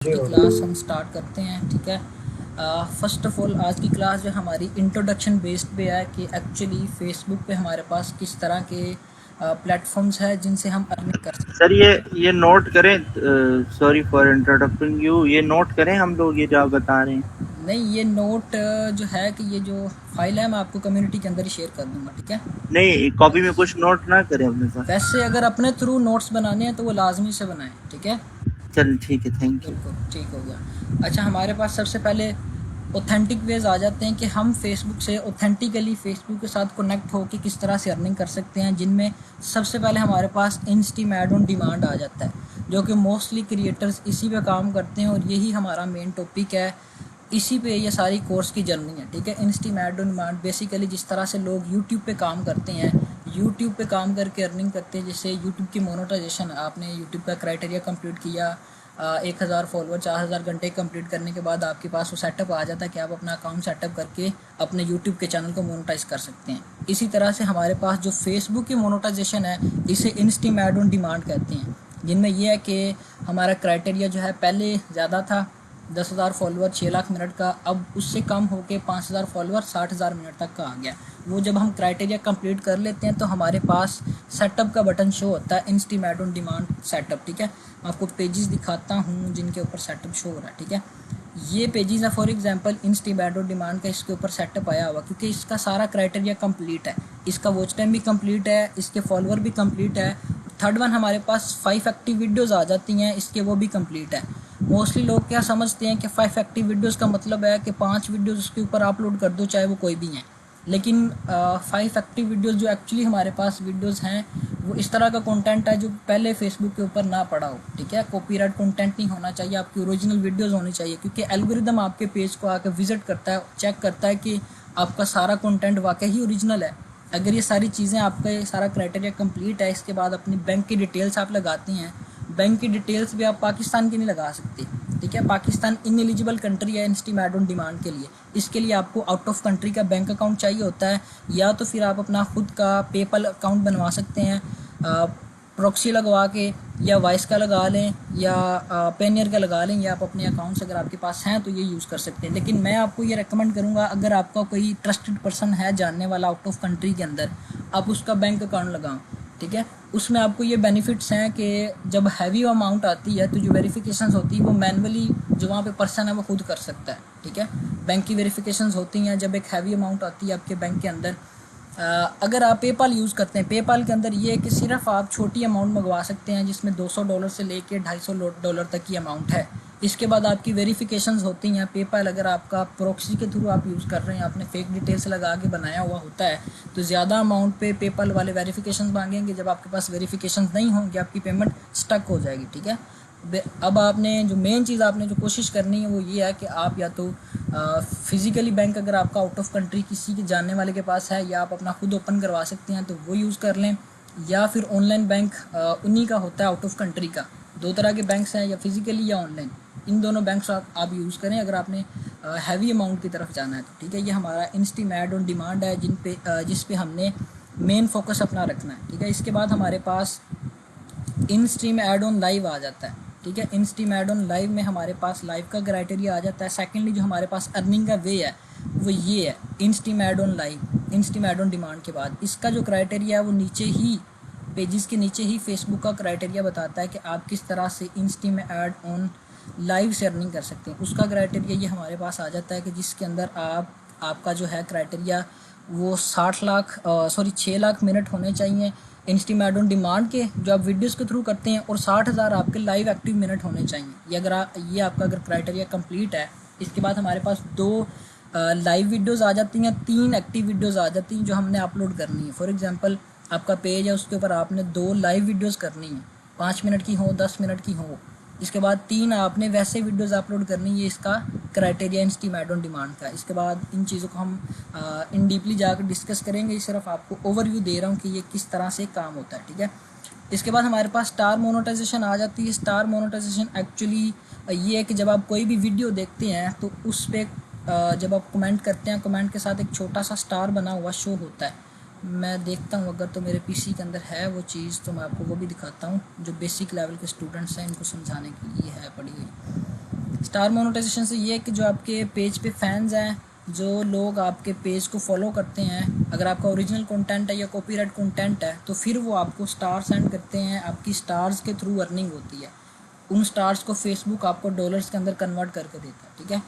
की क्लास हम स्टार्ट करते हैं। ठीक है, फ़र्स्ट ऑफ़ ऑल आज की क्लास जो हमारी इंट्रोडक्शन बेस्ड पे है कि एक्चुअली फ़ेसबुक पे हमारे पास किस तरह के प्लेटफॉर्म्स है जिनसे हम अर्निंग कर सकते सर ये नोट करें, सॉरी फॉर इंट्रोडक्टिंग यू, ये नोट करें हम लोग ये जो आप बता रहे हैं। हैं। नहीं, ये नोट जो है कि ये जो फाइल है मैं आपको कम्युनिटी के अंदर ही शेयर कर दूंगा। ठीक है, नहीं, कॉपी में कुछ नोट ना करें अपने पास। वैसे अगर अपने थ्रू नोट्स बनाने हैं तो वो लाजमी से बनाएं। ठीक है, चल ठीक है, थैंक यू। बिल्कुल ठीक हो गया। अच्छा, हमारे पास सबसे पहले ऑथेंटिक वेज आ जाते हैं कि हम फेसबुक से ऑथेंटिकली फेसबुक के साथ कनेक्ट होकर किस तरह से अर्निंग कर सकते हैं, जिनमें सबसे पहले हमारे पास इंस्टीम ऐड ऑन डिमांड आ जाता है, जो कि मोस्टली क्रिएटर्स इसी पे काम करते हैं और यही हमारा मेन टॉपिक है। इसी पे ये सारी कोर्स की जर्नी है। ठीक है, इंस्टीम ऐड ऑन डिमांड बेसिकली जिस तरह से लोग यूट्यूब पे काम करते हैं, यूट्यूब पे काम करके अर्निंग करते हैं। जैसे यूट्यूब की मोनेटाइजेशन, आपने यूट्यूब का क्राइटेरिया कंप्लीट किया, 1000 फॉलोअर 4000 घंटे कंप्लीट करने के बाद आपके पास वो सेटअप आ जाता है कि आप अपना अकाउंट सेटअप करके अपने यूट्यूब के चैनल को मोनेटाइज कर सकते हैं। इसी तरह से हमारे पास जो फेसबुक की मोनेटाइजेशन है, इसे इंस्टीम ऐड ऑन डिमांड कहते हैं, जिनमें यह है कि हमारा क्राइटेरिया जो है पहले ज़्यादा था, 10,000 फॉलोअर 6 लाख मिनट का, अब उससे कम होके 5,000 फॉलोअर 60,000 मिनट तक का आ गया। वो जब हम क्राइटेरिया कंप्लीट कर लेते हैं तो हमारे पास सेटअप का बटन शो होता है, इंस्टीम ऐड ऑन डिमांड सेटअप। ठीक है, मैं आपको पेजेस दिखाता हूँ जिनके ऊपर सेटअप शो हो रहा है। ठीक है, ये पेजेस है for example in stream ad on demand का, इसके ऊपर सेटअप आया हुआ क्योंकि इसका सारा क्राइटेरिया कंप्लीट है, इसका वॉच टाइम भी कंप्लीट है, इसके फॉलोअर भी कंप्लीट है। थर्ड वन हमारे पास 5 एक्टिव वीडियोज़ आ जाती हैं, इसके वो भी कंप्लीट है। मोस्टली लोग क्या समझते हैं कि 5 एक्टिव वीडियोज़ का मतलब है कि 5 वीडियोज़ उसके ऊपर अपलोड कर दो चाहे वो कोई भी हैं, लेकिन 5 एक्टिव वीडियोज़ जो एक्चुअली हमारे पास वीडियोज़ हैं वो इस तरह का कंटेंट है जो पहले फेसबुक के ऊपर ना पड़ा हो। ठीक है, कॉपीराइट कंटेंट नहीं होना चाहिए, आपकी ओरिजिनल वीडियोज़ होनी चाहिए, क्योंकि एल्गोरिदम आपके पेज को आकर विजिट करता है, चेक करता है कि आपका सारा कंटेंट वाकई ही ओरिजिनल है। अगर ये सारी चीज़ें, आपका ये सारा क्राइटेरिया कंप्लीट है, इसके बाद अपनी बैंक की डिटेल्स आप लगाती हैं। बैंक की डिटेल्स भी आप पाकिस्तान की नहीं लगा सकते। ठीक है, पाकिस्तान इनएलिजिबल कंट्री है इंस्टीम ऐड ऑन डिमांड के लिए। इसके लिए आपको आउट ऑफ कंट्री का बैंक अकाउंट चाहिए होता है, या तो फिर आप अपना खुद का पेपल अकाउंट बनवा सकते हैं प्रॉक्सी लगवा के, या वाइस का लगा लें, या पेनियर का लगा लें, या आप अपने अकाउंट्स अगर आपके पास हैं तो ये यूज़ कर सकते हैं। लेकिन मैं आपको ये रेकमेंड करूँगा, अगर आपका कोई ट्रस्टेड पर्सन है जानने वाला आउट ऑफ कंट्री के अंदर, आप उसका बैंक अकाउंट लगाओ। ठीक है, उसमें आपको ये बेनिफिट्स हैं कि जब हैवी अमाउंट आती है तो जो वेरिफिकेशंस होती है वो मैनुअली जो वहाँ पे पर्सन है वो खुद कर सकता है। ठीक है, बैंक की वेरिफिकेशंस होती हैं जब एक हैवी अमाउंट आती है आपके बैंक के अंदर। अगर आप पेपाल यूज़ करते हैं, पेपाल के अंदर ये है कि सिर्फ आप छोटी अमाउंट मंगवा सकते हैं, जिसमें $200 से लेके $250 तक की अमाउंट है। इसके बाद आपकी वेरिफिकेशंस होती हैं। पेपाल अगर आपका प्रॉक्सी के थ्रू आप यूज़ कर रहे हैं, आपने फेक डिटेल्स लगा के बनाया हुआ होता है, तो ज़्यादा अमाउंट पे पेपाल वाले वेरिफिकेशंस मांगेंगे। जब आपके पास वेरिफिकेशंस नहीं होंगे आपकी पेमेंट स्टक हो जाएगी। ठीक है, अब आपने जो मेन चीज़ आपने जो कोशिश करनी है वो ये है कि आप या तो फिज़िकली बैंक अगर आपका आउट ऑफ कंट्री किसी के जानने वाले के पास है, या आप अपना खुद ओपन करवा सकते हैं तो वो यूज़ कर लें, या फिर ऑनलाइन बैंक उन्हीं का होता है आउट ऑफ कंट्री का। दो तरह के बैंक्स हैं, या फिज़िकली या ऑनलाइन, इन दोनों बैंक्स आप यूज़ करें अगर आपने हैवी अमाउंट की तरफ जाना है तो। ठीक है, ये हमारा इंस्टीम ऐड ऑन डिमांड है जिस पे हमने मेन फोकस अपना रखना है। ठीक है, इसके बाद हमारे पास in stream ad on live आ जाता है। ठीक है, in stream ad on live में हमारे पास लाइव का क्राइटेरिया आ जाता है। सेकेंडली जो हमारे पास अर्निंग का वे है वो ये है, in stream ad on live, in stream ad on demand के बाद इसका जो क्राइटेरिया है वो नीचे ही पेजेस के नीचे ही फेसबुक का क्राइटेरिया बताता है कि आप किस तरह से इन स्ट्रीम ऐड ऑन लाइव से अर्निंग कर सकते हैं। उसका क्राइटेरिया ये हमारे पास आ जाता है कि जिसके अंदर आपका जो है क्राइटेरिया वो 6 लाख मिनट होने चाहिए इंस्टीम ऐड ऑन डिमांड के जो आप वीडियोस के थ्रू करते हैं, और 60,000 आपके लाइव एक्टिव मिनट होने चाहिए। ये आपका अगर क्राइटेरिया कंप्लीट है, इसके बाद हमारे पास 2 लाइव वीडियोस आ जाती हैं, 3 एक्टिव वीडियोस आ जाती हैं जो हमने अपलोड करनी है। फॉर एग्जांपल आपका पेज है, उसके ऊपर आपने 2 लाइव वीडियोस करनी है, 5 मिनट की हो 10 मिनट की हो। इसके बाद 3 आपने वैसे वीडियोस अपलोड करनी है, इसका क्राइटेरिया इंस्टीम ऐड ऑन डिमांड का। इसके बाद इन चीज़ों को हम इन डीपली जाकर डिस्कस करेंगे, सिर्फ आपको ओवरव्यू दे रहा हूँ कि ये किस तरह से काम होता है। ठीक है, इसके बाद हमारे पास स्टार मोनेटाइजेशन आ जाती है। स्टार मोनेटाइजेशन एक्चुअली ये है कि जब आप कोई भी वीडियो देखते हैं तो उस पर जब आप कमेंट करते हैं, कमेंट के साथ एक छोटा सा स्टार बना हुआ शो होता है। मैं देखता हूँ अगर तो मेरे पीसी के अंदर है वो चीज़, तो मैं आपको वो भी दिखाता हूँ। जो बेसिक लेवल के स्टूडेंट्स हैं इनको समझाने के लिए है पड़ी हुई। स्टार मोनेटाइजेशन से ये है कि जो आपके पेज पे फैंस हैं, जो लोग आपके पेज को फॉलो करते हैं, अगर आपका ओरिजिनल कंटेंट है या कॉपीराइट कंटेंट है तो फिर वो आपको स्टार सेंड करते हैं, आपकी स्टार्स के थ्रू अर्निंग होती है। उन स्टार्स को फेसबुक आपको डॉलर्स के अंदर कन्वर्ट करके देता है, ठीक है।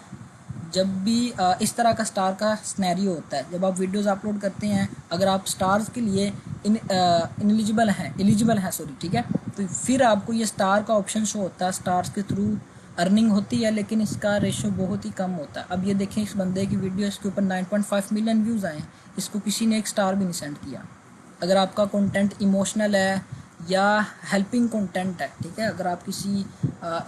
जब भी इस तरह का स्टार का स्नैरियो होता है, जब आप वीडियोस अपलोड करते हैं, अगर आप स्टार्स के लिए एलिजिबल हैं सॉरी, ठीक है, तो फिर आपको ये स्टार का ऑप्शन शो होता है, स्टार्स के थ्रू अर्निंग होती है, लेकिन इसका रेशो बहुत ही कम होता है। अब ये देखें, इस बंदे की वीडियो, इसके ऊपर 9.5 मिलियन व्यूज़ आए हैं, इसको किसी ने एक स्टार भी नहीं सेंड किया। अगर आपका कंटेंट इमोशनल है या हेल्पिंग कंटेंट है, ठीक है, अगर आप किसी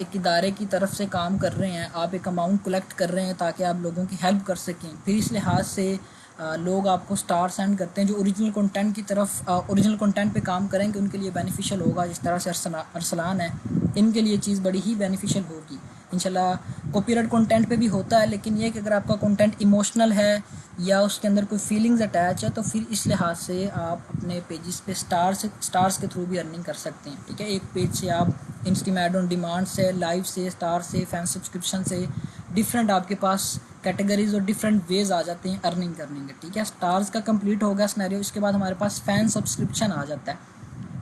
एक इदारे की तरफ से काम कर रहे हैं, आप एक अमाउंट कलेक्ट कर रहे हैं ताकि आप लोगों की हेल्प कर सकें, फिर इस लिहाज से लोग आपको स्टार सेंड करते हैं जो ओरिजिनल कंटेंट की तरफ ओरिजिनल कंटेंट पे काम करेंगे, उनके लिए बेनिफिशियल होगा। जिस तरह से अरसलान है, इनके लिए चीज़ बड़ी ही बेनिफिशियल होगी इंशाल्लाह। कॉपीराइट कंटेंट पे भी होता है, लेकिन ये कि अगर आपका कंटेंट इमोशनल है या उसके अंदर कोई फीलिंग्स अटैच है तो फिर इस लिहाज से आप अपने पेजेस पे स्टार्स के थ्रू भी अर्निंग कर सकते हैं, ठीक है। एक पेज से आप इंस्टीमेट ऑन डिमांड से, लाइव से, स्टार से, फैन सब्सक्रिप्शन से, डिफरेंट आपके पास कैटेगरीज और डिफरेंट वेज आ जाते हैं अर्निंग करने के, ठीक है। स्टार्स का कंप्लीट हो गया सिनेरियो। इसके बाद हमारे पास फैन सब्सक्रिप्शन आ जाता है।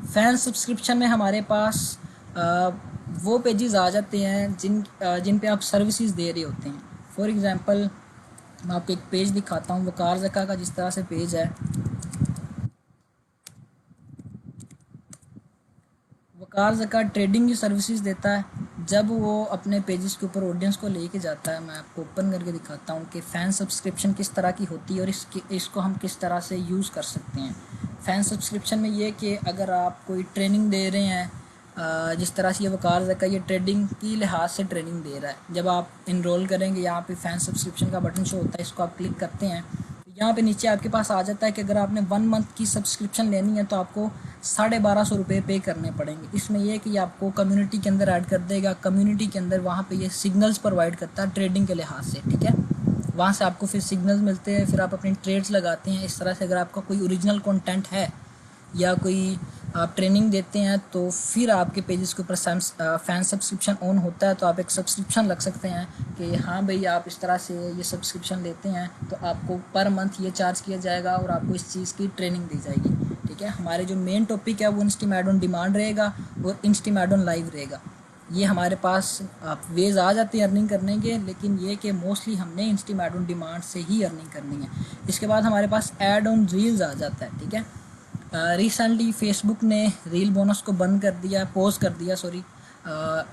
फैन सब्सक्रिप्शन में हमारे पास वो पेजेस आ जाते हैं जिन पे आप सर्विसेज दे रहे होते हैं। फॉर एग्जांपल मैं आपको एक पेज दिखाता हूँ, वकार ज़का का जिस तरह से पेज है। वकार ज़का ट्रेडिंग की सर्विसेज देता है। जब वो अपने पेजेस के ऊपर ऑडियंस को लेके जाता है, मैं आपको ओपन करके दिखाता हूँ कि फ़ैन सब्सक्रिप्शन किस तरह की होती है और इसको हम किस तरह से यूज़ कर सकते हैं। फ़ैन सब्सक्रिप्शन में ये कि अगर आप कोई ट्रेनिंग दे रहे हैं, जिस तरह से ये वकार ज़का ये ट्रेडिंग की लिहाज से ट्रेनिंग दे रहा है, जब आप इनरोल करेंगे यहाँ पे फ़ैन सब्सक्रिप्शन का बटन शो होता है, इसको आप क्लिक करते हैं, यहाँ पे नीचे आपके पास आ जाता है कि अगर आपने 1 मंथ की सब्सक्रिप्शन लेनी है तो आपको 1250 रुपये पे करने पड़ेंगे। इसमें यह है कि आपको कम्युनिटी के अंदर ऐड कर देगा। कम्युनिटी के अंदर वहाँ पे ये सिग्नल्स प्रोवाइड करता है ट्रेडिंग के लिहाज से, ठीक है। वहाँ से आपको फिर सिग्नल्स मिलते हैं, फिर आप अपनी ट्रेड्स लगाते हैं। इस तरह से अगर आपका कोई ओरिजिनल कंटेंट है या कोई आप ट्रेनिंग देते हैं तो फिर आपके पेजेस के ऊपर फैन सब्सक्रिप्शन ऑन होता है, तो आप एक सब्सक्रिप्शन लग सकते हैं कि हाँ भाई आप इस तरह से ये सब्सक्रिप्शन लेते हैं तो आपको पर मंथ ये चार्ज किया जाएगा और आपको इस चीज़ की ट्रेनिंग दी जाएगी, ठीक है। हमारे जो मेन टॉपिक है वो इंस्टीमेट ऑन डिमांड रहेगा और इंस्टीमेट ऑन लाइव रहेगा। ये हमारे पास वेज आ जाते हैं अर्निंग करने के, लेकिन ये कि मोस्टली हमने इंस्टीमेट ऑन डिमांड से ही अर्निंग करनी है। इसके बाद हमारे पास ऐड ऑन रील्स आ जाता है, ठीक है। रिसेंटली फेसबुक ने रील बोनस को बंद कर दिया, पोज कर दिया सॉरी।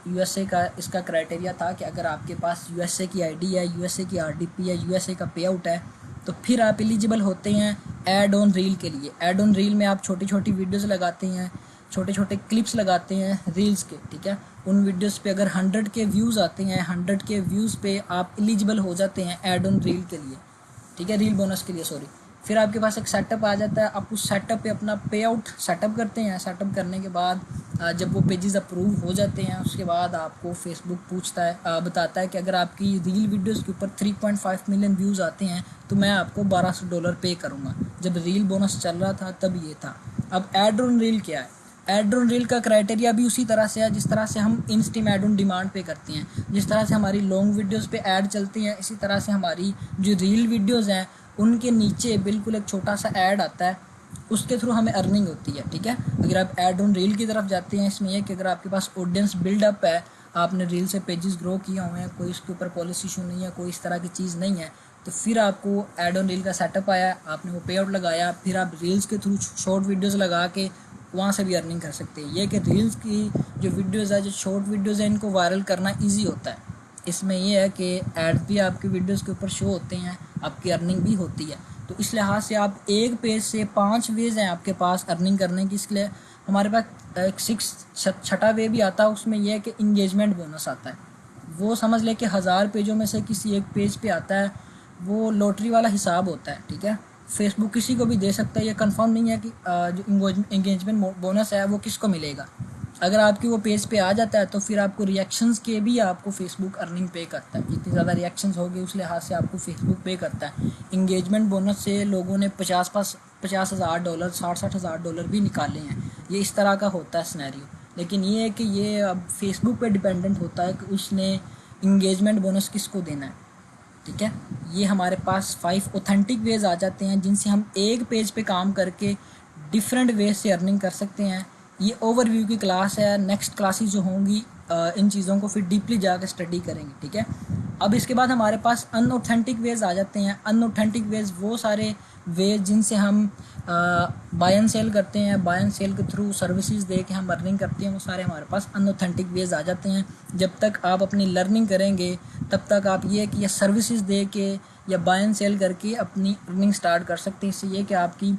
यूएसए का इसका क्राइटेरिया था कि अगर आपके पास यूएसए की आईडी है, यूएसए की आरडीपी है, यूएसए का पे आउट है तो फिर आप एलिजिबल होते हैं ऐड ऑन रील के लिए। ऐड ऑन रील में आप छोटी छोटी वीडियोस लगाते हैं, छोटे छोटे क्लिप्स लगाते हैं रील्स के, ठीक है। उन वीडियोस पे अगर 100 के व्यूज़ आते हैं, 100 के व्यूज़ पे आप एलिजिबल हो जाते हैं ऐड ऑन रील के लिए, ठीक है, रील बोनस के लिए सॉरी। फिर आपके पास एक सेटअप आ जाता है, आप उस सेटअप पे अपना पे आउट सेटअप करते हैं। सेटअप करने के बाद जब वो पेजेस अप्रूव हो जाते हैं उसके बाद आपको फेसबुक पूछता है, बताता है कि अगर आपकी रील वीडियोस के ऊपर 3.5 मिलियन व्यूज़ आते हैं तो मैं आपको $1200 पे करूँगा। जब रील बोनस चल रहा था तब ये था। अब ऐड ऑन रील क्या है? ऐड ऑन रील का क्राइटेरिया भी उसी तरह से है जिस तरह से हम इंस्टीमेट ऑन डिमांड पे करते हैं। जिस तरह से हमारी लॉन्ग वीडियोस पे ऐड चलती हैं, इसी तरह से हमारी जो रील वीडियोस हैं उनके नीचे बिल्कुल एक छोटा सा ऐड आता है, उसके थ्रू हमें अर्निंग होती है, ठीक है। अगर आप ऐड ऑन रील की तरफ जाते हैं, इसमें यह कि अगर आपके पास ऑडियंस बिल्डअप है, आपने रील से पेजेस ग्रो किए हुए हैं, कोई इसके ऊपर पॉलिसी इशू नहीं है, कोई इस तरह की चीज़ नहीं है, तो फिर आपको ऐड ऑन रील का सेटअप आया, आपने वो पे आउट लगाया, फिर आप रील्स के थ्रू शॉर्ट वीडियोज़ लगा के वहाँ से भी अर्निंग कर सकते हैं। ये कि रील्स की जो वीडियोज़ है, जो शॉर्ट वीडियोज़ है, इनको वायरल करना ईजी होता है। इसमें यह है कि एड्स भी आपके वीडियोज़ के ऊपर शो होते हैं, आपकी अर्निंग भी होती है। तो इस लिहाज से आप एक पेज से 5 वेज हैं आपके पास अर्निंग करने की। इसलिए हमारे पास एक छठा वे भी आता है, उसमें यह है कि इंगेजमेंट बोनस आता है। वो समझ ले कि 1000 पेजों में से किसी एक पेज पे आता है, वो लॉटरी वाला हिसाब होता है, ठीक है। फेसबुक किसी को भी दे सकता है, ये कंफर्म नहीं है कि जो इंगेजमेंट बोनस है वो किसको मिलेगा। अगर आपके वो पेज पे आ जाता है तो फिर आपको रिएक्शंस के भी आपको फेसबुक अर्निंग पे करता है। जितनी ज़्यादा रिएक्शंस होगी उस लिहाज से आपको फेसबुक पे करता है। इंगेजमेंट बोनस से लोगों ने $50,000 $60,000 भी निकाले हैं। ये इस तरह का होता है सिनेरियो। लेकिन ये है कि ये अब फेसबुक पे डिपेंडेंट होता है कि उसने इंगेजमेंट बोनस किसको देना है, ठीक है। ये हमारे पास 5 ऑथेंटिक वेज आ जाते हैं जिनसे हम एक पेज पे काम करके डिफरेंट वेज से अर्निंग कर सकते हैं। ये ओवरव्यू की क्लास है, नेक्स्ट क्लासेस जो होंगी इन चीज़ों को फिर डीपली जाकर स्टडी करेंगे, ठीक है। अब इसके बाद हमारे पास अनऑथेंटिक वेज आ जाते हैं। अनऑथेंटिक वेज वो सारे वेज जिनसे हम बाय एंड सेल करते हैं, बाय एंड सेल के थ्रू सर्विसेज दे के हम अर्निंग करते हैं, वो सारे हमारे पास अनऑथेंटिक वेज आ जाते हैं। जब तक आप अपनी लर्निंग करेंगे तब तक आप ये कि या सर्विसेज दे के या बाय एंड सेल करके अपनी अर्निंग स्टार्ट कर सकते हैं। इससे ये कि आपकी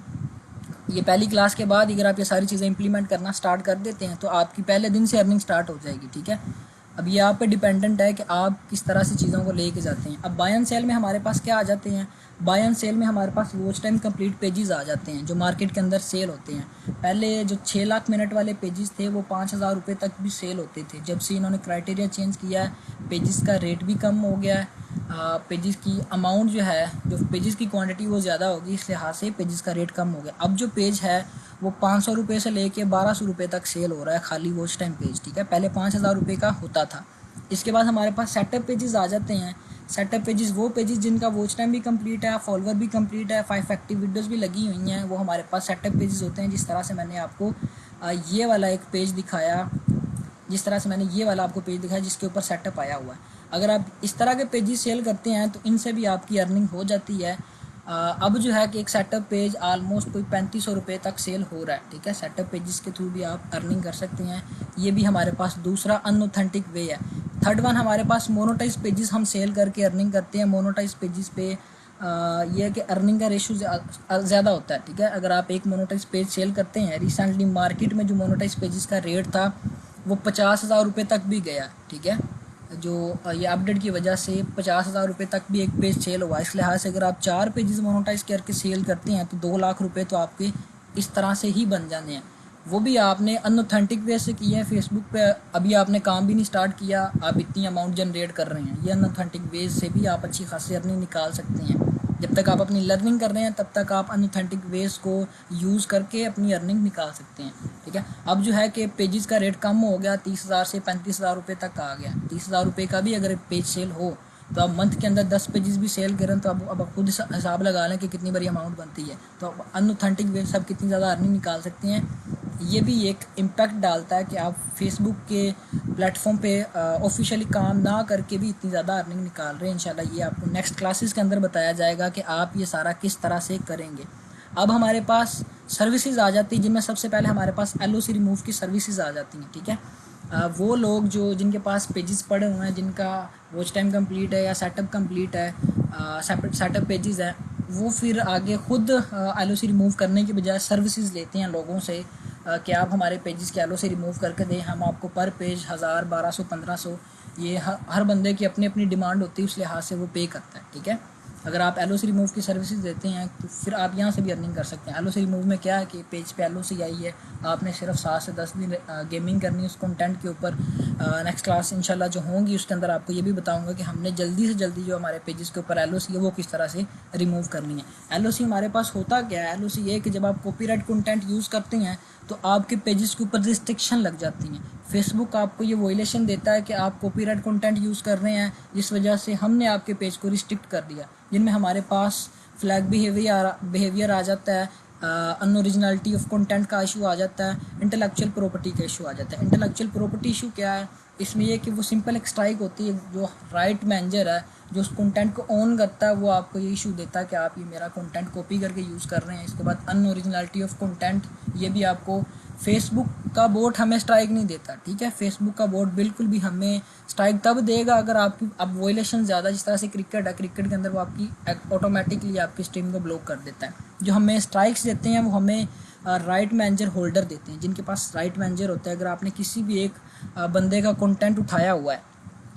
ये पहली क्लास के बाद अगर आप ये सारी चीज़ें इंप्लीमेंट करना स्टार्ट कर देते हैं तो आपकी पहले दिन से अर्निंग स्टार्ट हो जाएगी, ठीक है। अब ये आप पे डिपेंडेंट है कि आप किस तरह से चीज़ों को लेके जाते हैं। अब बाय एंड सेल में हमारे पास क्या आ जाते हैं, बाय एंड सेल में हमारे पास वॉच टाइम कंप्लीट पेजेस आ जाते हैं जो मार्केट के अंदर सेल होते हैं। पहले जो 6 लाख मिनट वाले पेजेस थे वो 5,000 रुपये तक भी सेल होते थे। जब से इन्होंने क्राइटेरिया चेंज किया है, पेजेस का रेट भी कम हो गया है, पेजेस की अमाउंट जो है, जो पेजेस की क्वांटिटी वो ज़्यादा होगी, इस लिहाज से पेजेस का रेट कम हो गया। अब जो पेज है वो 500 रुपये से लेके 1200 रुपये तक सेल हो रहा है खाली वॉच टाइम पेज, ठीक है। पहले 5,000 रुपये का होता था। इसके बाद हमारे पास सेटअप पेजेस आ जाते हैं। सेटअप पेजेस वो पेजेस जिनका वॉच टाइम भी कंप्लीट है, फॉलोअर भी कंप्लीट है, 5 एक्टिव वीडियोस भी लगी हुई हैं, वो हमारे पास सेटअप पेजेस होते हैं। जिस तरह से मैंने आपको ये वाला एक पेज दिखाया, जिस तरह से मैंने ये वाला आपको पेज दिखाया जिसके ऊपर सेटअप आया हुआ है। अगर आप इस तरह के पेजेस सेल करते हैं तो इनसे भी आपकी अर्निंग हो जाती है। अब जो है कि एक सेटअप पेज आलमोस्ट कोई 3500 रुपये तक सेल हो रहा है, ठीक है। सेटअप पेजेस के थ्रू भी आप अर्निंग कर सकते हैं। ये भी हमारे पास दूसरा अनऑथेंटिक वे है। थर्ड वन हमारे पास मोनोटाइज पेजेस हम सेल करके अर्निंग करते हैं। मोनोटाइज पेजेस पे ये है कि अर्निंग का रेशो ज़्यादा होता है, ठीक है। अगर आप एक मोनोटाइज पेज सेल करते हैं, रिसेंटली मार्केट में जो मोनोटाइज पेजेस का रेट था वो 50,000 रुपये तक भी गया, ठीक है। जो ये अपडेट की वजह से 50,000 रुपये तक भी एक पेज सेल हुआ। इस लिहाज से अगर आप 4 पेजेस मोनोटाइज करके सेल करते हैं तो 2 लाख रुपये तो आपके इस तरह से ही बन जाने हैं। वो भी आपने अनऑथेंटिक वे से किए हैं। फेसबुक पे अभी आपने काम भी नहीं स्टार्ट किया, आप इतनी अमाउंट जनरेट कर रहे हैं। ये अनऑथेंटिक वे से भी आप अच्छी खासी अर्निंग निकाल सकते हैं। जब तक आप अपनी लर्निंग कर रहे हैं तब तक आप अनऑथेंटिक वेज को यूज़ करके अपनी अर्निंग निकाल सकते हैं, ठीक है। अब जो है कि पेजेस का रेट कम हो गया, 30,000 से 35,000 रुपये तक आ गया। 30,000 रुपये का भी अगर पेज सेल हो तो आप मंथ के अंदर 10 पेजेस भी सेल करें तो अब खुद हिसाब लगा लें कि कितनी बड़ी अमाउंट बनती है। तो अब अनऑथेंटिक वे से आप कितनी ज़्यादा अर्निंग निकाल सकते हैं। ये भी एक इम्पैक्ट डालता है कि आप फेसबुक के प्लेटफॉर्म पे ऑफिशियली काम ना करके भी इतनी ज़्यादा अर्निंग निकाल रहे हैं। इंशाल्लाह ये आपको नेक्स्ट क्लासेस के अंदर बताया जाएगा कि आप ये सारा किस तरह से करेंगे। अब हमारे पास सर्विसेज आ जाती है जिनमें सबसे पहले हमारे पास LOC रिमूव की सर्विसेज आ जाती हैं, ठीक है। वो लोग जो जिनके पास पेजेस पड़े हुए हैं, जिनका वॉच टाइम कंप्लीट है या सेटअप कंप्लीट है, सेटअप पेजेस हैं, वो फिर आगे खुद LOC रिमूव करने के बजाय सर्विसेज लेते हैं लोगों से कि आप हमारे पेजेस के LOC रिमूव करके दें, हम आपको पर पेज 1000, 1200, 1500, ये हर बंदे की अपनी अपनी डिमांड होती है, उस लिहाज से वो पे करता है, ठीक है। अगर आप LOC रिमूव की सर्विसेज देते हैं तो फिर आप यहाँ से भी अर्निंग कर सकते हैं। LOC रिमूव में क्या है कि पेज पे LOC आई है, आपने सिर्फ 7 से 10 दिन गेमिंग करनी है उस कंटेंट के ऊपर। नेक्स्ट क्लास इंशाल्लाह जो होंगी उसके अंदर आपको ये भी बताऊंगा कि हमने जल्दी से जल्दी जो हमारे पेजेस के ऊपर LOC है वो किस तरह से रिमूव करनी है। LOC हमारे पास होता क्या है, LOC ये है कि जब आप कॉपीराइट कंटेंट यूज़ करते हैं तो आपके पेजेस के ऊपर रिस्ट्रिक्शन लग जाती हैं। फेसबुक आपको ये वोलेशन देता है कि आप कॉपीराइट कंटेंट यूज़ कर रहे हैं, जिस वजह से हमने आपके पेज को रिस्ट्रिक्ट कर दिया, जिनमें हमारे पास फ्लैग बिहेवियर आ जाता है, अनओरिजिनलिटी ऑफ कंटेंट का इशू आ जाता है, इंटेलेक्चुअल प्रॉपर्टी का इशू आ जाता है। इंटेलेक्चुअल प्रॉपर्टी इशू क्या है, इसमें यह कि वो सिंपल एक स्ट्राइक होती है, जो राइट मैनेजर है जो उस कंटेंट को ऑन करता है वो आपको ये इशू देता है कि आप ये मेरा कंटेंट कॉपी करके यूज़ कर रहे हैं। इसके बाद अनओरिजिनलिटी ऑफ कंटेंट, ये भी आपको फेसबुक का बोर्ड हमें स्ट्राइक नहीं देता, ठीक है। फेसबुक का बोर्ड बिल्कुल भी हमें स्ट्राइक तब देगा अगर आपकी अब वोलेशन ज़्यादा, जिस तरह से क्रिकेट है, क्रिकेट के अंदर वो आपकी ऑटोमेटिकली आपकी स्ट्रीम को ब्लॉक कर देता है। जो हमें स्ट्राइक्स देते हैं वो हमें राइट मैनेजर होल्डर देते हैं, जिनके पास राइट मैनेजर होता है। अगर आपने किसी भी एक बंदे का कंटेंट उठाया हुआ है,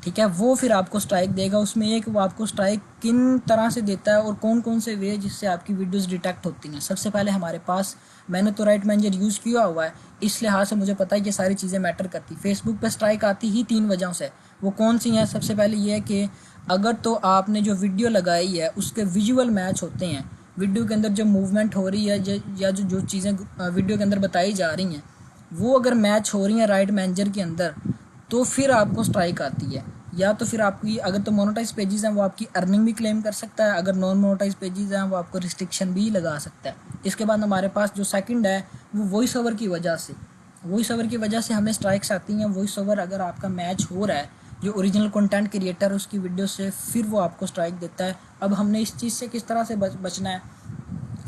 ठीक है, वो फिर आपको स्ट्राइक देगा। उसमें एक वो आपको स्ट्राइक किन तरह से देता है और कौन कौन से वे जिससे आपकी वीडियोस डिटेक्ट होती हैं। सबसे पहले हमारे पास, मैंने तो राइट मैनेजर यूज़ किया हुआ है, इस लिहाज से मुझे पता है कि सारी चीज़ें मैटर करती। फेसबुक पे स्ट्राइक आती ही 3 वजहों से। वो कौन सी हैं? सबसे पहले ये है कि अगर तो आपने जो वीडियो लगाई है उसके विजुअल मैच होते हैं, वीडियो के अंदर जो मूवमेंट हो रही है या जो चीज़ें वीडियो के अंदर बताई जा रही हैं वो अगर मैच हो रही हैं राइट मैनेजर के अंदर, तो फिर आपको स्ट्राइक आती है। या तो फिर आपकी अगर तो मोनेटाइज पेजेस हैं वो आपकी अर्निंग भी क्लेम कर सकता है, अगर नॉन मोनेटाइज पेजेस हैं वो आपको रिस्ट्रिक्शन भी लगा सकता है। इसके बाद हमारे पास जो सेकंड है वो वॉइस ओवर की वजह से, वॉइस ओवर की वजह से हमें स्ट्राइक्स आती हैं। वॉइस ओवर अगर आपका मैच हो रहा है जो ओरिजिनल कंटेंट क्रिएटर है उसकी वीडियो से, फिर वो आपको स्ट्राइक देता है। अब हमने इस चीज़ से किस तरह से बचना है,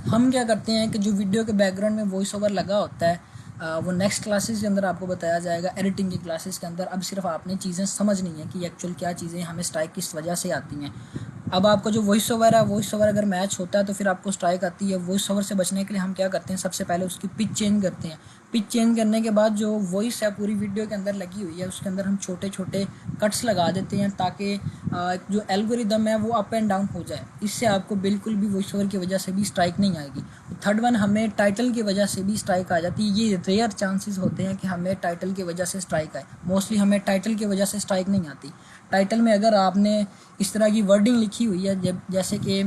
हम क्या करते हैं कि जो वीडियो के बैकग्राउंड में वॉइस ओवर लगा होता है वो नेक्स्ट क्लासेस के अंदर आपको बताया जाएगा, एडिटिंग की क्लासेस के अंदर। अब सिर्फ आपने चीज़ें समझनी है कि एक्चुअल क्या चीज़ें हमें स्ट्राइक किस वजह से आती हैं। अब आपका जो वॉइस ओवर है, वॉइस ओवर अगर मैच होता है तो फिर आपको स्ट्राइक आती है। वॉइस ओवर से बचने के लिए हम क्या करते हैं, सबसे पहले उसकी पिच चेंज करते हैं। पिच चेंज करने के बाद जो वॉइस है पूरी वीडियो के अंदर लगी हुई है उसके अंदर हम छोटे छोटे कट्स लगा देते हैं ताकि जो एल्गोरिदम है वो अप एंड डाउन हो जाए। इससे आपको बिल्कुल भी वॉइस ओवर की वजह से भी स्ट्राइक नहीं आएगी। थर्ड वन, हमें टाइटल की वजह से भी स्ट्राइक आ जाती है। ये रेयर चांसेस होते हैं कि हमें टाइटल की वजह से स्ट्राइक आए, मोस्टली हमें टाइटल की वजह से स्ट्राइक नहीं आती। टाइटल में अगर आपने इस तरह की वर्डिंग लिखी हुई है जैसे कि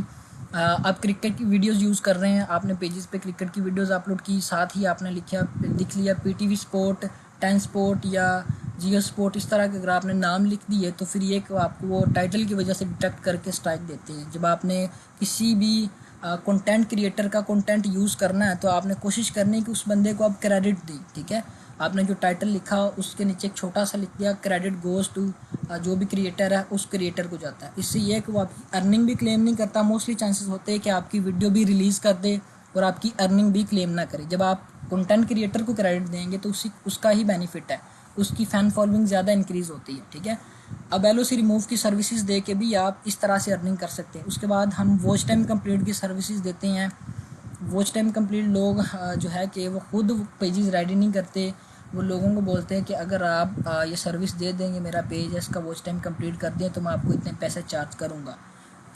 आप क्रिकेट की वीडियोस यूज़ कर रहे हैं, आपने पेजेस पे क्रिकेट की वीडियोस अपलोड की, साथ ही आपने लिख लिया पीटीवी स्पोर्ट, 10 स्पोर्ट या जियो स्पोर्ट, इस तरह के अगर आपने नाम लिख दिए तो फिर ये आपको वो टाइटल की वजह से डिटेक्ट करके स्ट्राइक देते हैं। जब आपने किसी भी कंटेंट क्रिएटर का कंटेंट यूज़ करना है तो आपने कोशिश करनी है कि उस बंदे को आप क्रेडिट दें, ठीक है। आपने जो टाइटल लिखा उसके नीचे एक छोटा सा लिख दिया क्रेडिट गोज़ टू जो भी क्रिएटर है, उस क्रिएटर को जाता है। इससे ये है कि वो आपकी अर्निंग भी क्लेम नहीं करता। मोस्टली चांसेस होते हैं कि आपकी वीडियो भी रिलीज़ कर दे और आपकी अर्निंग भी क्लेम ना करे। जब आप कंटेंट क्रिएटर को क्रेडिट देंगे तो उसका ही बेनिफिट है, उसकी फ़ैन फॉलोइंग ज़्यादा इंक्रीज़ होती है, ठीक है। अब LOC रिमूव की सर्विसेज दे के भी आप इस तरह से अर्निंग कर सकते हैं। उसके बाद हम वॉच टाइम कंप्लीट की सर्विसेज देते हैं। वॉच टाइम कंप्लीट लोग जो है कि वो खुद पेजेस रेडी नहीं करते, वो लोगों को बोलते हैं कि अगर आप ये सर्विस दे देंगे, मेरा पेज है इसका वॉच टाइम कंप्लीट कर दें तो मैं आपको इतने पैसे चार्ज करूँगा।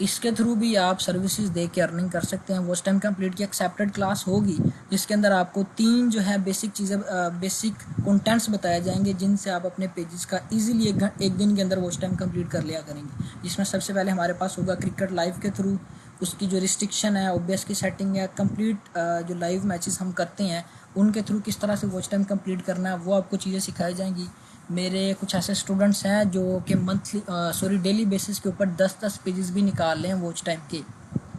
इसके थ्रू भी आप सर्विसेज दे के अर्निंग कर सकते हैं। वॉच टाइम कंप्लीट की एक्सेप्टेड क्लास होगी जिसके अंदर आपको 3 जो है बेसिक चीज़ें, बेसिक कंटेंट्स बताए जाएंगे जिनसे आप अपने पेजेस का इजीली एक दिन के अंदर वॉच टाइम कंप्लीट कर लिया करेंगे। जिसमें सबसे पहले हमारे पास होगा क्रिकेट लाइव के थ्रू, उसकी जो रिस्ट्रिक्शन है, OBS की सेटिंग है, कंप्लीट जो लाइव मैचेस हम करते हैं उनके थ्रू किस तरह से वॉच टाइम कंप्लीट करना है वो आपको चीज़ें सिखाई जाएंगी। मेरे कुछ ऐसे स्टूडेंट्स हैं जो कि डेली बेसिस के ऊपर 10-10 पेजेस भी निकाल रहे हैं वॉच टाइम के।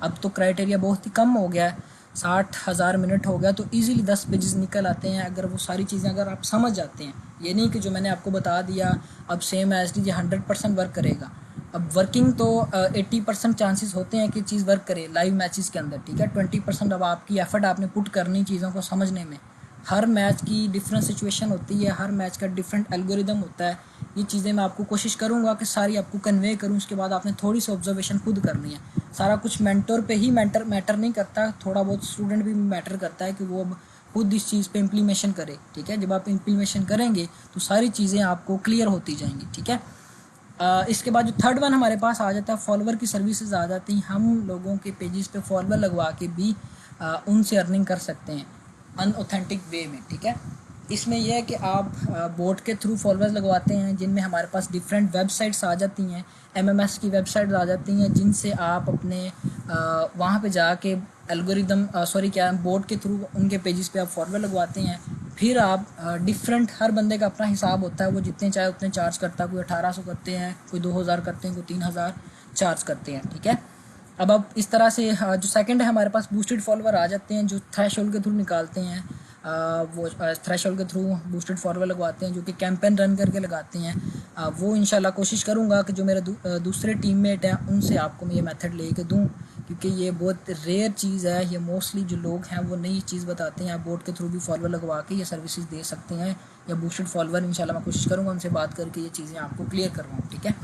अब तो क्राइटेरिया बहुत ही कम हो गया है, 60,000 मिनट हो गया तो इजीली 10 पेजेस निकल आते हैं अगर वो सारी चीज़ें अगर आप समझ जाते हैं। ये नहीं कि जो मैंने आपको बता दिया अब सेम एज डी 100% वर्क करेगा। अब वर्किंग तो 80% चांसेस होते हैं कि चीज़ वर्क करे लाइव मैचेस के अंदर, ठीक है। 20% अब आपकी एफर्ट आपने पुट करनी चीज़ों को समझने में। हर मैच की डिफरेंट सिचुएशन होती है, हर मैच का डिफरेंट एल्गोरिदम होता है। ये चीज़ें मैं आपको कोशिश करूँगा कि सारी आपको कन्वे करूँ। उसके बाद आपने थोड़ी सी ऑब्जर्वेशन खुद करनी है। सारा कुछ मेंटर पे ही मैटर नहीं करता, थोड़ा बहुत स्टूडेंट भी मैटर करता है कि वो अब खुद इस चीज़ पे इम्प्लीमेशन करे, ठीक है। जब आप इम्प्लीमेशन करेंगे तो सारी चीज़ें आपको क्लियर होती जाएंगी, ठीक है। इसके बाद जो थर्ड वन हमारे पास आ जाता है, फॉलोवर की सर्विसेज आ जाती हैं। हम लोगों के पेजेस पे फॉलोवर लगवा के भी उनसे अर्निंग कर सकते हैं अनऑथेंटिक वे में, ठीक है। इसमें यह है कि आप बोट के थ्रू फॉलोअर्स लगवाते हैं जिनमें हमारे पास डिफरेंट वेबसाइट्स आ जाती हैं, MMS की वेबसाइट्स आ जाती हैं जिनसे आप अपने वहाँ पे जाके एल्गोरिदम बोट के थ्रू उनके पेजेस पे आप फॉलोअर लगवाते हैं। फिर आप डिफरेंट, हर बंदे का अपना हिसाब होता है, वो जितने चाहे उतने चार्ज करता है। कोई 1800 करते हैं, कोई 2000 करते हैं, कोई 3000 चार्ज करते हैं, ठीक है। अब आप इस तरह से जो सेकंड है हमारे पास बूस्टेड फॉलोवर आ जाते हैं जो थ्रेशोल्ड के थ्रू निकालते हैं। वो थ्रेशोल्ड के थ्रू बूस्टेड फॉलोवर लगवाते हैं जो कि कैंपेन रन करके लगाते हैं। वो इंशाल्लाह कोशिश करूँगा कि जो मेरे दूसरे टीममेट हैं उनसे आपको मैं ये मेथड लेके दूँ, क्योंकि ये बहुत रेयर चीज़ है। ये मोस्टली जो लोग हैं वो नई चीज़ बताते हैं। आप बोट के थ्रू भी फॉलोवर लगवा के ये सर्विसेज दे सकते हैं या बूस्टेड फॉलोवर। इंशाल्लाह मैं कोशिश करूँगा उनसे बात करके ये चीज़ें आपको क्लियर करवाऊँ, ठीक है।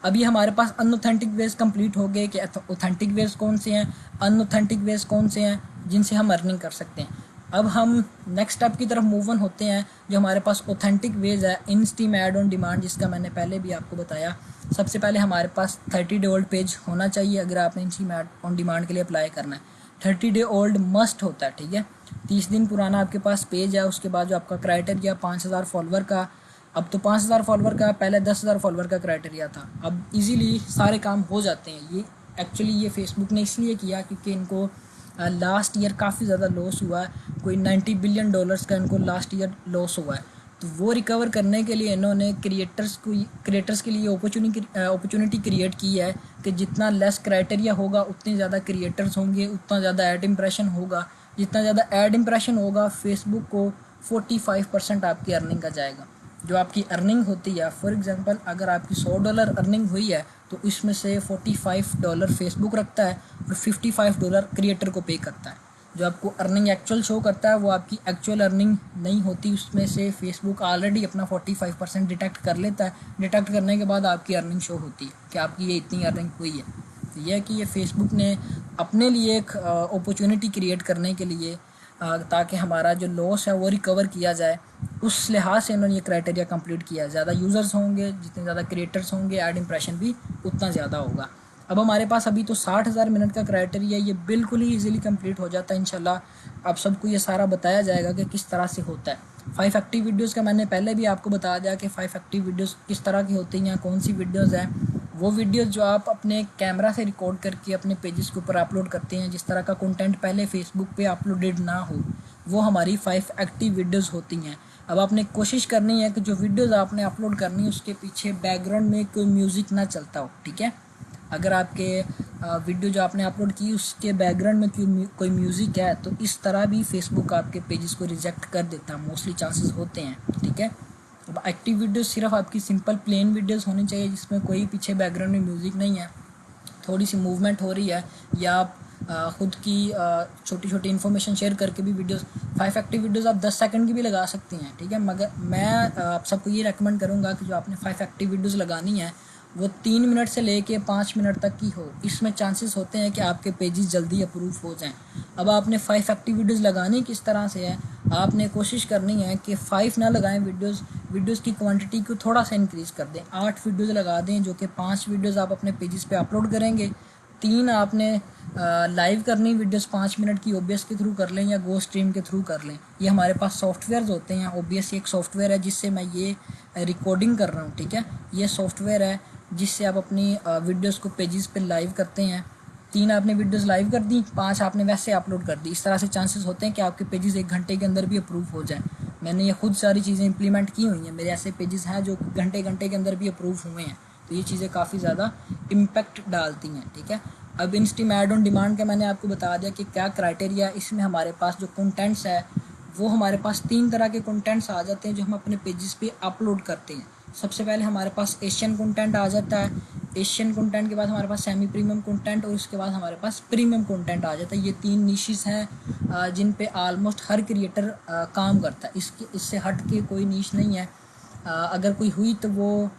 अभी हमारे पास अनऑथेंटिक वेज कंप्लीट हो गए कि ऑथेंटिक वेज कौन से हैं, अनऑथेंटिक वेज कौन से हैं जिनसे हम अर्निंग कर सकते हैं। अब हम नेक्स्ट स्टेप की तरफ मूव ऑन होते हैं। जो हमारे पास ऑथेंटिक वेज है, in steam add on demand, जिसका मैंने पहले भी आपको बताया। सबसे पहले हमारे पास 30 डे ओल्ड पेज होना चाहिए अगर आपने in steam add on demand के लिए अप्लाई करना है। 30 डे ओल्ड मस्ट होता है, ठीक है। 30 दिन पुराना आपके पास पेज है। उसके बाद जो आपका क्राइटेरिया 5000 फॉलोवर का, अब तो 5000 फॉलोवर का, पहले 10,000 फॉलोवर का क्राइटेरिया था। अब इजीली सारे काम हो जाते हैं। ये एक्चुअली ये फेसबुक ने इसलिए किया क्योंकि इनको लास्ट ईयर काफ़ी ज़्यादा लॉस हुआ है। कोई $90 बिलियन का इनको लास्ट ईयर लॉस हुआ है। तो वो रिकवर करने के लिए इन्होंने क्रिएटर्स के लिए अपॉर्चुनिटी क्रिएट की है कि जितना लेस क्राइटेरिया होगा उतने ज़्यादा क्रिएटर्स होंगे, उतना ज़्यादा ऐड इम्प्रेशन होगा, जितना ज़्यादा ऐड इम्प्रेशन होगा फेसबुक को 45% आपकी अर्निंग का जाएगा। जो आपकी अर्निंग होती है, फॉर एग्जांपल अगर आपकी $100 अर्निंग हुई है तो इसमें से $45 फेसबुक रखता है और $55 क्रिएटर को पे करता है। जो आपको अर्निंग एक्चुअल शो करता है वो आपकी एक्चुअल अर्निंग नहीं होती, उसमें से फेसबुक ऑलरेडी अपना 45% डिटेक्ट कर लेता है। डिटेक्ट करने के बाद आपकी अर्निंग शो होती है कि आपकी ये इतनी अर्निंग हुई है। तो यह है कि ये फेसबुक ने अपने लिए एक अपॉर्चुनिटी क्रिएट करने के लिए ताकि हमारा जो लॉस है वो रिकवर किया जाए, उस लिहाज से इन्होंने ये क्राइटेरिया कंप्लीट किया है। ज़्यादा यूज़र्स होंगे, जितने ज़्यादा क्रिएटर्स होंगे, ऐड इम्प्रेशन भी उतना ज़्यादा होगा। अब हमारे पास अभी तो 60,000 मिनट का क्राइटेरिया, ये बिल्कुल ही इजीली कंप्लीट हो जाता है इंशाल्लाह। आप सबको ये सारा बताया जाएगा कि किस तरह से होता है। 5 एक्टिव वीडियोज़ का मैंने पहले भी आपको बता दिया कि 5 एक्टिव वीडियोज़ किस तरह की होती हैं, कौन सी वीडियोज़ हैं। वो वीडियोज़ जो आप अपने कैमरा से रिकॉर्ड करके अपने पेजेस के ऊपर अपलोड करते हैं, जिस तरह का कंटेंट पहले फेसबुक पे अपलोडेड ना हो, वो हमारी 5 एक्टिव वीडियोज़ होती हैं। अब आपने कोशिश करनी है कि जो वीडियोज़ आपने अपलोड करनी है उसके पीछे बैकग्राउंड में कोई म्यूज़िक ना चलता हो, ठीक है। अगर आपके वीडियो जो आपने अपलोड की उसके बैकग्राउंड में कोई म्यूज़िक है तो इस तरह भी फेसबुक आपके पेजेस को रिजेक्ट कर देता है, मोस्टली चांसेस होते हैं, ठीक है। अब एक्टिव वीडियोस सिर्फ आपकी सिंपल प्लेन वीडियोस होनी चाहिए जिसमें कोई पीछे बैकग्राउंड में म्यूज़िक नहीं है, थोड़ी सी मूवमेंट हो रही है, या आप ख़ुद की छोटी छोटी इन्फॉर्मेशन शेयर करके भी वीडियोस। 5 एक्टिव वीडियोस आप 10 सेकंड की भी लगा सकती हैं, ठीक है। मगर मैं आप सबको ये रेकमेंड करूँगा कि जो आपने 5 एक्टिव वीडियोस लगानी है वो 3 मिनट से लेके 5 मिनट तक की हो। इसमें चांसेस होते हैं कि आपके पेजेस जल्दी अप्रूव हो जाएं। अब आपने 5 एक्टिव वीडियोस लगानी किस तरह से है, आपने कोशिश करनी है कि 5 ना लगाएं वीडियोस की क्वांटिटी को थोड़ा सा इंक्रीज़ कर दें। 8 वीडियोस लगा दें, जो कि 5 वीडियोस आप अपने पेजेस पे अपलोड करेंगे, 3 आपने लाइव करनी वीडियोस 5 मिनट की ओबीएस के थ्रू कर लें या गो स्ट्रीम के थ्रू कर लें। ये हमारे पास सॉफ्टवेयर्स होते हैं, ओबीएस एक सॉफ्टवेयर है जिससे मैं ये रिकॉर्डिंग कर रहा हूँ, ठीक है। ये सॉफ्टवेयर है जिससे आप अपनी वीडियोस को पेजेस पे लाइव करते हैं। 3 आपने वीडियोस लाइव कर दी, 5 आपने वैसे अपलोड कर दी। इस तरह से चांसेस होते हैं कि आपके पेजेस 1 घंटे के अंदर भी अप्रूव हो जाएं। मैंने ये खुद सारी चीज़ें इंप्लीमेंट की हुई हैं, मेरे ऐसे पेजेस हैं जो घंटे के अंदर भी अप्रूव हुए हैं। तो ये चीज़ें काफ़ी ज़्यादा इम्पैक्ट डालती हैं, ठीक है। अब इंस्टीम ऐड ऑन डिमांड का मैंने आपको बता दिया कि क्या क्राइटेरिया। इसमें हमारे पास जो कंटेंट्स है वो हमारे पास 3 तरह के कंटेंट्स आ जाते हैं जो हम अपने पेजेस पे अपलोड करते हैं। सबसे पहले हमारे पास एशियन कंटेंट आ जाता है। एशियन कंटेंट के बाद हमारे पास सेमी प्रीमियम कंटेंट और उसके बाद हमारे पास प्रीमियम कंटेंट आ जाता है। ये 3 निशेस हैं जिन पे आलमोस्ट हर क्रिएटर काम करता है। इससे हट के कोई नीश नहीं है। अगर कोई हुई तो वो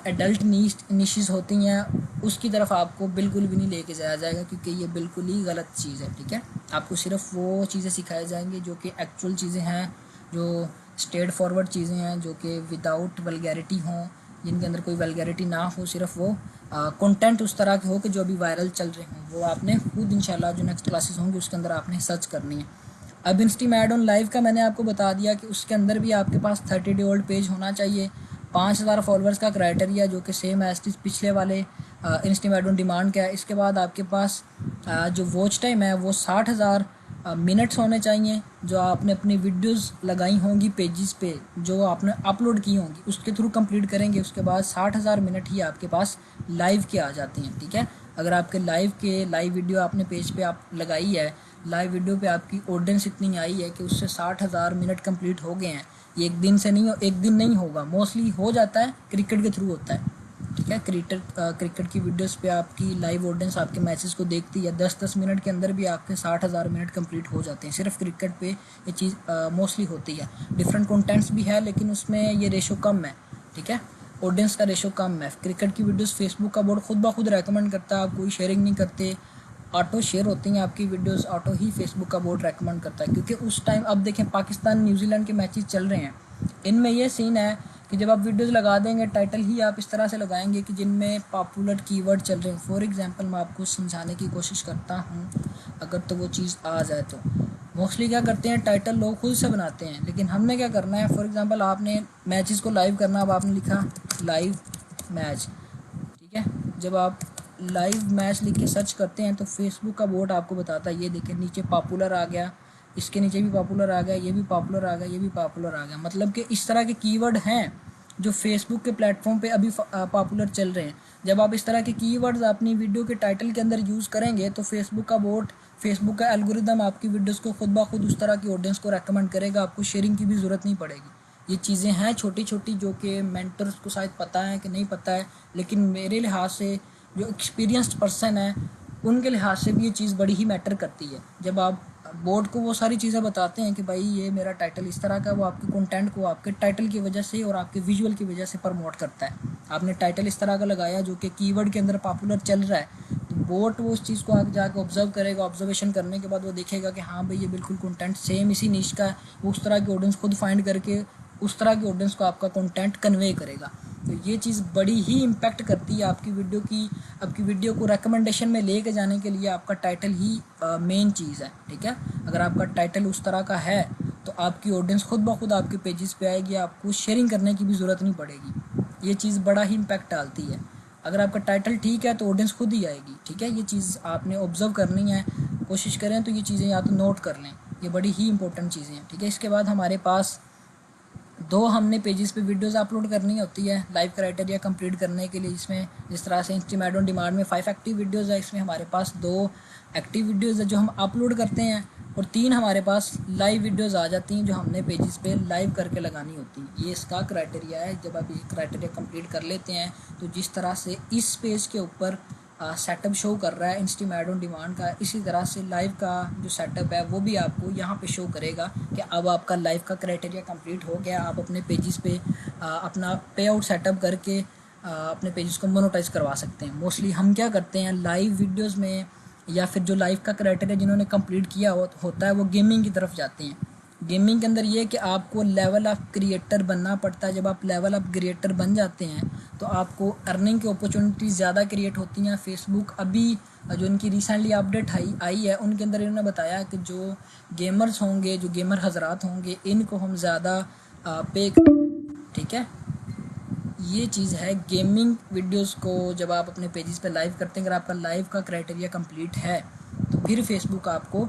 एडल्ट निशेस होती हैं, उसकी तरफ आपको बिल्कुल भी नहीं लेके जाया जाएगा क्योंकि ये बिल्कुल ही गलत चीज़ है, ठीक है। आपको सिर्फ वो चीज़ें सिखाई जाएंगी जो कि एक्चुअल चीज़ें हैं, जो स्ट्रेट फॉरवर्ड चीज़ें हैं, जो कि विदाउट वल्गैरिटी हों, जिनके अंदर कोई वल्गैरिटी ना हो, सिर्फ वो कंटेंट उस तरह के हो कि जो अभी वायरल चल रहे हों। वो आपने खुद इंशाल्लाह जो नेक्स्ट क्लासेस होंगी उसके अंदर आपने सर्च करनी है। अब इंस्टीम ऐड ऑन लाइव का मैंने आपको बता दिया कि उसके अंदर भी आपके पास 30 डे ओल्ड पेज होना चाहिए। 5000 फॉलोअर्स का क्राइटेरिया जो कि सेम एज पिछले वाले इंस्टीम ऐड ऑन डिमांड का है। इसके बाद आपके पास जो वॉच टाइम है वो 60,000 मिनट्स होने चाहिए जो आपने अपनी वीडियोस लगाई होंगी पेजेस पे, जो आपने अपलोड की होंगी उसके थ्रू कंप्लीट करेंगे। उसके बाद 60,000 मिनट ही आपके पास लाइव के आ जाते हैं, ठीक है। अगर आपके लाइव वीडियो आपने पेज पे आप लगाई है, लाइव वीडियो पे आपकी ऑडियंस इतनी आई है कि उससे 60,000 मिनट कंप्लीट हो गए हैं। ये एक दिन नहीं होगा, मोस्टली हो जाता है, क्रिकेट के थ्रू होता है, ठीक है। क्रिकेट की वीडियोस पे आपकी लाइव ऑडियंस आपके मैचेस को देखती है, 10-10 मिनट के अंदर भी आपके 60,000 मिनट कंप्लीट हो जाते हैं। सिर्फ क्रिकेट पे ये चीज़ मोस्टली होती है। डिफरेंट कंटेंट्स भी है लेकिन उसमें ये रेशो कम है, ठीक है। ऑडियंस का रेशो कम है। क्रिकेट की वीडियोस फेसबुक का बोर्ड खुद ब खुद रेकमेंड करता है, आप कोई शेयरिंग नहीं करते, ऑटो शेयर होती हैं आपकी वीडियोस, ऑटो ही फेसबुक का बोर्ड रेकमेंड करता है। क्योंकि उस टाइम अब देखें पाकिस्तान न्यूजीलैंड के मैचेस चल रहे हैं, इनमें यह सीन है कि जब आप वीडियोस लगा देंगे टाइटल ही आप इस तरह से लगाएंगे कि जिनमें पॉपुलर कीवर्ड चल रहे हैं। फॉर एग्जांपल मैं आपको समझाने की कोशिश करता हूँ, अगर तो वो चीज़ आ जाए तो। मोस्टली क्या करते हैं, टाइटल लोग खुद से बनाते हैं, लेकिन हमने क्या करना है, फॉर एग्जांपल आपने मैचेस को लाइव करना, अब आपने लिखा लाइव मैच, ठीक है। जब आप लाइव मैच लिख के सर्च करते हैं तो फेसबुक का बोर्ड आपको बताता है, ये देखें नीचे पॉपुलर आ गया, इसके नीचे भी पॉपुलर आ गया, ये भी पॉपुलर आ गया, ये भी पॉपुलर आ गया। मतलब कि इस तरह के कीवर्ड हैं जो फेसबुक के प्लेटफॉर्म पे अभी पॉपुलर चल रहे हैं। जब आप इस तरह के कीवर्ड्स अपनी वीडियो के टाइटल के अंदर यूज़ करेंगे तो फेसबुक का एल्गोरिदम आपकी वीडियोस को खुद ब खुद उस तरह की ऑडियंस को रेकमेंड करेगा, आपको शेयरिंग की भी ज़रूरत नहीं पड़ेगी। ये चीज़ें हैं छोटी छोटी जो कि मेंटर्स को शायद पता है कि नहीं पता है, लेकिन मेरे लिहाज से जो एक्सपीरियंस्ड पर्सन है उनके लिहाज से भी ये चीज़ बड़ी ही मैटर करती है। जब आप बोर्ड को वो सारी चीज़ें बताते हैं कि भाई ये मेरा टाइटल इस तरह का, वो आपके कंटेंट को आपके टाइटल की वजह से और आपके विजुअल की वजह से प्रमोट करता है। आपने टाइटल इस तरह का लगाया जो कि कीवर्ड के अंदर पॉपुलर चल रहा है, तो बोर्ड वो उस चीज़ को आगे जाकर ऑब्जर्व करेगा। ऑब्जर्वेशन करने के बाद वो देखेगा कि हाँ भाई ये बिल्कुल कंटेंट सेम इसी नीश का है, वो उस तरह की ऑडियंस खुद फाइंड करके उस तरह की ऑडियंस को आपका कंटेंट कन्वे करेगा। तो ये चीज़ बड़ी ही इम्पैक्ट करती है आपकी वीडियो को रिकमेंडेशन में लेके जाने के लिए। आपका टाइटल ही मेन चीज़ है, ठीक है। अगर आपका टाइटल उस तरह का है तो आपकी ऑडियंस खुद ब खुद आपके पेजेस पे आएगी, आपको शेयरिंग करने की भी ज़रूरत नहीं पड़ेगी। ये चीज़ बड़ा ही इम्पैक्ट डालती है। अगर आपका टाइटल ठीक है तो ऑडियंस खुद ही आएगी, ठीक है। ये चीज़ आपने ऑब्जर्व करनी है, कोशिश करें तो ये चीज़ें या तो नोट कर लें, ये बड़ी ही इंपॉर्टेंट चीज़ें हैं, ठीक है। इसके बाद हमारे पास हमने पेजेस पे वीडियोस अपलोड करनी होती है लाइव क्राइटेरिया कंप्लीट करने के लिए। इसमें जिस तरह से इंस्टीमेट ऑन डिमांड में 5 एक्टिव वीडियोस है, इसमें हमारे पास 2 एक्टिव वीडियोस है जो हम अपलोड करते हैं, और 3 हमारे पास लाइव वीडियोस आ जाती हैं जो हमने पेजेस पे लाइव करके लगानी होती हैं। ये इसका क्राइटेरिया है। जब आप ये क्राइटेरिया कंप्लीट कर लेते हैं तो जिस तरह से इस पेज के ऊपर सेटअप शो कर रहा है इंस्टीमेट ऑन डिमांड का, इसी तरह से लाइव का जो सेटअप है वो भी आपको यहाँ पे शो करेगा कि अब आपका लाइव का क्राइटेरिया कंप्लीट हो गया। आप अपने पेजेस पे अपना पे आउट सेटअप करके अपने पेजेस को मोनेटाइज करवा सकते हैं। मोस्टली हम क्या करते हैं लाइव वीडियोस में, या फिर जो लाइव का क्राइटेरिया जिन्होंने कंप्लीट किया होता है वो गेमिंग की तरफ जाते हैं। गेमिंग के अंदर ये कि आपको लेवल अप क्रिएटर बनना पड़ता है। जब आप लेवल अप क्रिएटर बन जाते हैं तो आपको अर्निंग की अपॉर्चुनिटीज़ ज़्यादा क्रिएट होती हैं। फेसबुक अभी जो इनकी रिसेंटली अपडेट आई है उनके अंदर इन्होंने बताया कि जो गेमर्स होंगे, जो गेमर हजरात होंगे, इनको हम ज़्यादा पे, ठीक है। ये चीज़ है गेमिंग वीडियोस को जब आप अपने पेजेस पे लाइव करते हैं, अगर आपका लाइव का क्राइटेरिया कंप्लीट है तो फिर फेसबुक आपको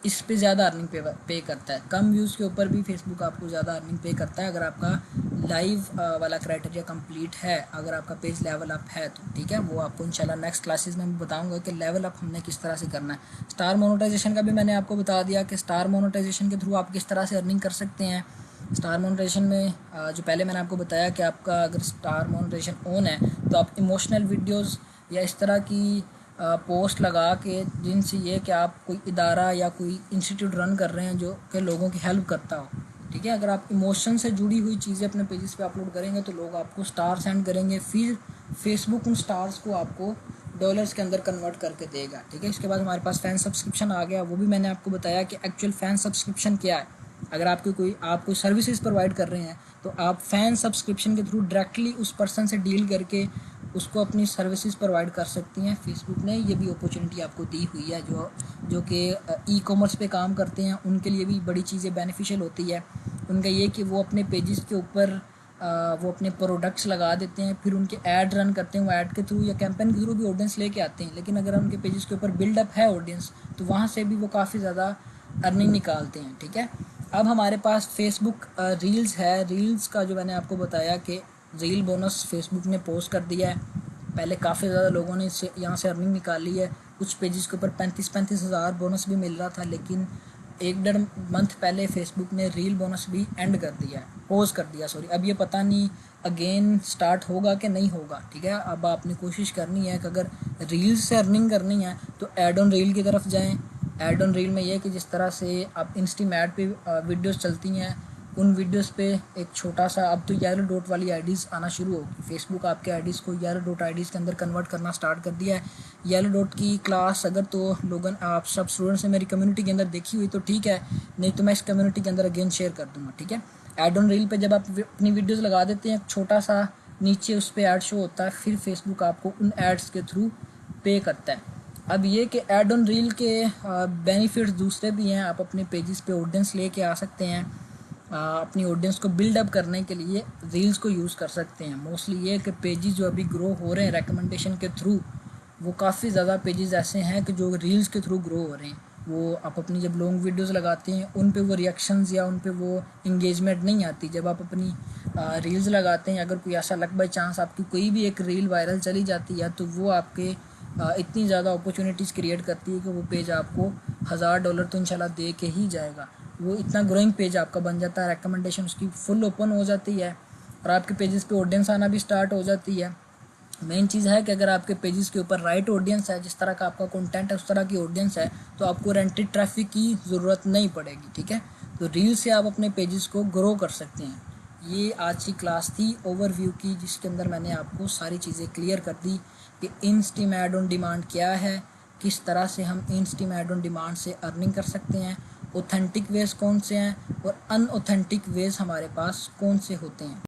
इस पे ज़्यादा अर्निंग पे करता है। कम व्यूज़ के ऊपर भी फेसबुक आपको ज़्यादा अर्निंग पे करता है अगर आपका लाइव वाला क्राइटेरिया कंप्लीट है, अगर आपका पेज लेवल अप है तो, ठीक है। वो आपको इंशाल्लाह नेक्स्ट क्लासेस में बताऊंगा कि लेवल अप हमने किस तरह से करना है। स्टार मोनेटाइजेशन का भी मैंने आपको बता दिया कि स्टार मोनेटाइजेशन के थ्रू आप किस तरह से अर्निंग कर सकते हैं। स्टार मोनेटाइजेशन में जो पहले मैंने आपको बताया कि आपका अगर स्टार मोनेटाइजेशन ऑन है तो आप इमोशनल वीडियोज़ या इस तरह की पोस्ट लगा के जिनसे ये कि आप कोई इदारा या कोई इंस्टीट्यूट रन कर रहे हैं जो कि लोगों की हेल्प करता हो, ठीक है। अगर आप इमोशन से जुड़ी हुई चीज़ें अपने पेजेस पे अपलोड करेंगे तो लोग आपको स्टार सेंड करेंगे, फिर फेसबुक उन स्टार्स को आपको डॉलर्स के अंदर कन्वर्ट करके देगा, ठीक है। इसके बाद हमारे पास फ़ैन सब्सक्रिप्शन आ गया। वो भी मैंने आपको बताया कि एक्चुअल फ़ैन सब्सक्रिप्शन क्या है। अगर आप कोई सर्विसेज प्रोवाइड कर रहे हैं तो आप फ़ैन सब्सक्रिप्शन के थ्रू डायरेक्टली उस पर्सन से डील करके उसको अपनी सर्विसेज प्रोवाइड कर सकती हैं। फेसबुक ने ये भी अपॉर्चुनिटी आपको दी हुई है। जो कि ई कॉमर्स पे काम करते हैं उनके लिए भी बड़ी चीज़ें बेनिफिशियल होती है। उनका ये कि वो अपने पेजेस के ऊपर वो अपने प्रोडक्ट्स लगा देते हैं, फिर उनके ऐड रन करते हैं। वो ऐड के थ्रू या कैंपेन के थ्रू भी ऑडियंस लेके आते हैं, लेकिन अगर उनके पेजेस के ऊपर बिल्डअप है ऑडियंस तो वहाँ से भी वो काफ़ी ज़्यादा अर्निंग निकालते हैं, ठीक है। अब हमारे पास फेसबुक रील्स है। रील्स का जो मैंने आपको बताया कि रील बोनस फेसबुक ने पोस्ट कर दिया है। पहले काफ़ी ज़्यादा लोगों ने इससे यहाँ से अर्निंग निकाली है। कुछ पेजेस के ऊपर 35-35 हज़ार बोनस भी मिल रहा था, लेकिन 1-1.5 मंथ पहले फेसबुक ने रील बोनस भी एंड कर दिया है, पोज कर दिया सॉरी। अब ये पता नहीं अगेन स्टार्ट होगा कि नहीं होगा, ठीक है। अब आपने कोशिश करनी है कि अगर रील्स से अर्निंग करनी है तो ऐड ऑन रील की तरफ जाएँ। ऐड ऑन रील में ये कि जिस तरह से आप इंस्टीमेट पे वीडियोस चलती हैं उन वीडियोस पे एक छोटा सा, अब तो येलो डॉट वाली आईडीज़ आना शुरू होगी। फेसबुक आपके आईडीज़ को येलो डॉट आईडीज़ के अंदर कन्वर्ट करना स्टार्ट कर दिया है। येलो डॉट की क्लास अगर तो लोगों आप सब स्टूडेंट्स ने मेरी कम्युनिटी के अंदर देखी हुई तो ठीक है, नहीं तो मैं इस कम्युनिटी के अंदर अगेन शेयर कर दूँगा, ठीक है। ऐड ऑन रील पर जब आप अपनी वीडियोज़ लगा देते हैं छोटा सा नीचे उस पर ऐड शो होता है, फिर फेसबुक आपको उन एड्स के थ्रू पे करता है। अब ये कि ऐड ऑन रील के बेनिफिट्स दूसरे भी हैं। आप अपने पेजेस पे ऑडियंस लेके आ सकते हैं। अपनी ऑडियंस को बिल्डअप करने के लिए रील्स को यूज़ कर सकते हैं। मोस्टली ये कि पेजेस जो अभी ग्रो हो रहे हैं रिकमेंडेशन के थ्रू, वो काफ़ी ज़्यादा पेजेस ऐसे हैं कि जो रील्स के थ्रू ग्रो हो रहे हैं। वो आप अपनी जब लॉन्ग वीडियोस लगाते हैं उन पे वो रिएक्शंस या उन पे वो इंगेजमेंट नहीं आती। जब आप अपनी रील्स लगाते हैं, अगर कोई ऐसा लक बाई चांस आपकी कोई भी एक रील वायरल चली जाती है तो वो आपके इतनी ज़्यादा अपॉर्चुनिटीज़ क्रिएट करती है कि वो पेज आपको $1000 तो इंशाल्लाह दे के ही जाएगा। वो इतना ग्रोइंग पेज आपका बन जाता है, रिकमेंडेशन उसकी फुल ओपन हो जाती है और आपके पेजेस पे ऑडियंस आना भी स्टार्ट हो जाती है। मेन चीज़ है कि अगर आपके पेजेस के ऊपर राइट ऑडियंस है, जिस तरह का आपका कंटेंट है उस तरह की ऑडियंस है, तो आपको रेंटेड ट्रैफिक की ज़रूरत नहीं पड़ेगी। ठीक है, तो रील से आप अपने पेजेस को ग्रो कर सकते हैं। ये आज की क्लास थी ओवरव्यू की, जिसके अंदर मैंने आपको सारी चीज़ें क्लियर कर दी कि इंस्टीम ऐड ऑन डिमांड क्या है, किस तरह से हम इंस्टीम ऐड ऑन डिमांड से अर्निंग कर सकते हैं, ऑथेंटिक वेज कौन से हैं और अनऑथेंटिक वेज हमारे पास कौन से होते हैं।